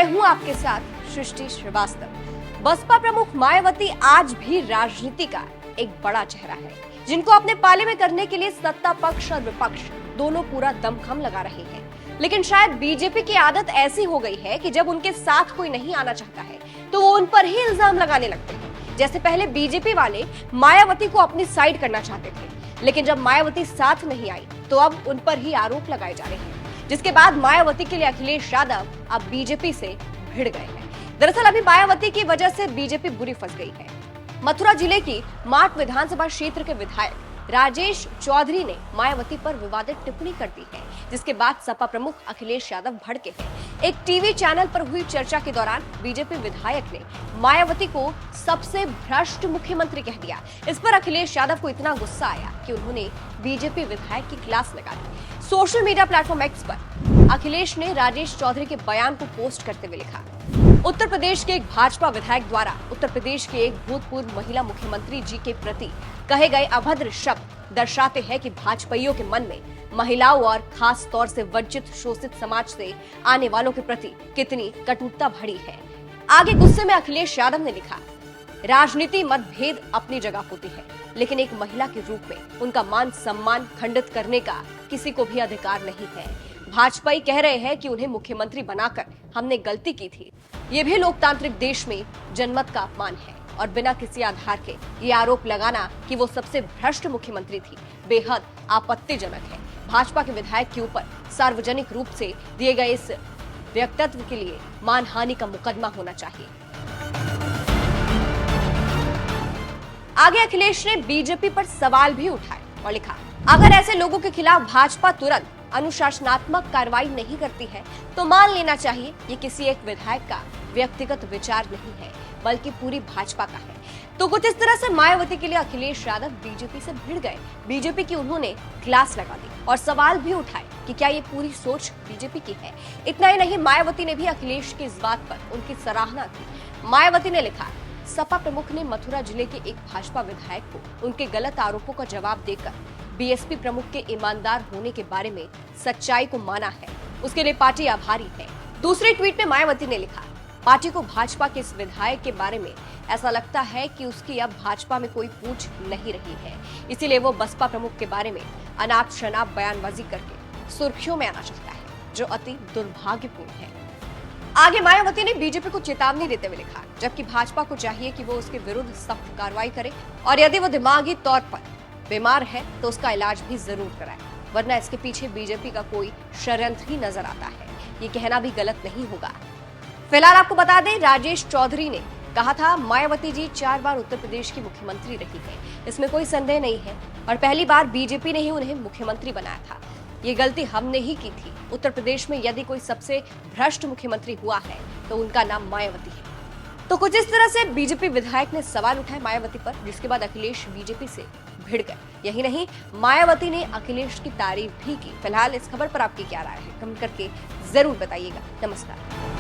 हूं आपके साथ सृष्टि श्रीवास्तव। बसपा प्रमुख मायावती आज भी राजनीति का एक बड़ा चेहरा है, जिनको अपने पाले में करने के लिए सत्ता पक्ष और विपक्ष दोनों पूरा दमखम लगा रहे हैं। लेकिन शायद बीजेपी की आदत ऐसी हो गई है कि जब उनके साथ कोई नहीं आना चाहता है तो वो उन पर ही इल्जाम लगाने लगते हैं। जैसे पहले बीजेपी वाले मायावती को अपनी साइड करना चाहते थे, लेकिन जब मायावती साथ नहीं आई तो अब उन पर ही आरोप लगाए जा रहे हैं, जिसके बाद मायावती के लिए अखिलेश यादव अब बीजेपी से भिड़ गए हैं। दरअसल अभी मायावती की वजह से बीजेपी बुरी फंस गई है। मथुरा जिले की माट विधानसभा क्षेत्र के विधायक राजेश चौधरी ने मायावती पर विवादित टिप्पणी कर दी है, जिसके बाद सपा प्रमुख अखिलेश यादव भड़के हैं। एक टीवी चैनल पर हुई चर्चा के दौरान बीजेपी विधायक ने मायावती को सबसे भ्रष्ट मुख्यमंत्री कह दिया। इस पर अखिलेश यादव को इतना गुस्सा आया कि उन्होंने बीजेपी विधायक की क्लास लगा दी। सोशल मीडिया प्लेटफॉर्म एक्स पर अखिलेश ने राजेश चौधरी के बयान को पोस्ट करते हुए लिखा, उत्तर प्रदेश के एक भाजपा विधायक द्वारा उत्तर प्रदेश के एक भूतपूर्व महिला मुख्यमंत्री जी के प्रति कहे गए अभद्र शब्द दर्शाते हैं कि भाजपाइयों के मन में महिलाओं और खास तौर से वंचित शोषित समाज से आने वालों के प्रति कितनी कटुता भरी है। आगे गुस्से में अखिलेश यादव ने लिखा, राजनीति मतभेद अपनी जगह होती है, लेकिन एक महिला के रूप में उनका मान सम्मान खंडित करने का किसी को भी अधिकार नहीं है। भाजपाई कह रहे हैं कि उन्हें मुख्यमंत्री बनाकर हमने गलती की थी। ये भी लोकतांत्रिक देश में जनमत का अपमान है और बिना किसी आधार के ये आरोप लगाना कि वो सबसे भ्रष्ट मुख्यमंत्री थी, बेहद आपत्तिजनक है। भाजपा के विधायक के ऊपर सार्वजनिक रूप से दिए गए इस व्यक्तित्व के लिए मानहानि का मुकदमा होना चाहिए। आगे अखिलेश ने बीजेपी पर सवाल भी उठाए और लिखा, अगर ऐसे लोगों के खिलाफ भाजपा तुरंत अनुशासनात्मक कार्रवाई नहीं करती है तो मान लेना चाहिए ये किसी एक विधायक का व्यक्तिगत विचार नहीं है, बल्कि पूरी भाजपा का है। तो कुछ इस तरह से मायावती के लिए अखिलेश यादव बीजेपी से भिड़ गए। बीजेपी की उन्होंने क्लास लगा दी और सवाल भी उठाए कि क्या ये पूरी सोच बीजेपी की है। इतना ही नहीं, मायावती ने भी अखिलेश की इस बात पर उनकी सराहना की। मायावती ने लिखा, सपा प्रमुख ने मथुरा जिले के एक भाजपा विधायक को उनके गलत आरोपों का जवाब देकर बीएसपी प्रमुख के ईमानदार होने के बारे में सच्चाई को माना है, उसके लिए पार्टी आभारी है। दूसरे ट्वीट में मायावती ने लिखा, पार्टी को भाजपा के इस विधायक के बारे में ऐसा लगता है कि उसकी अब भाजपा में कोई पूछ नहीं रही है, इसीलिए वो बसपा प्रमुख के बारे में अनाप शनाप बयानबाजी करके सुर्खियों में आना चाहता है, जो अति दुर्भाग्यपूर्ण है। आगे मायावती ने बीजेपी को चेतावनी देते हुए लिखा, जबकि भाजपा को चाहिए कि वो उसके विरुद्ध सख्त कार्रवाई करे और यदि वो दिमागी तौर पर बीमार है तो उसका इलाज भी जरूर कराए, वरना इसके पीछे बीजेपी का कोई षड्यंत्र ही नजर आता है। ये कहना भी गलत नहीं होगा। फिलहाल आपको बता दें, राजेश चौधरी ने कहा था, मायावती जी 4 बार उत्तर प्रदेश की मुख्यमंत्री रही है, इसमें कोई संदेह नहीं है, और पहली बार बीजेपी ने ही उन्हें मुख्यमंत्री बनाया था। ये गलती हमने ही की थी। उत्तर प्रदेश में यदि कोई सबसे भ्रष्ट मुख्यमंत्री हुआ है तो उनका नाम मायावती है। तो कुछ इस तरह से बीजेपी विधायक ने सवाल उठाए मायावती पर, जिसके बाद अखिलेश बीजेपी से भिड़ गए। यही नहीं, मायावती ने अखिलेश की तारीफ भी की। फिलहाल इस खबर पर आपकी क्या राय है, कमेंट करके जरूर बताइएगा। नमस्कार।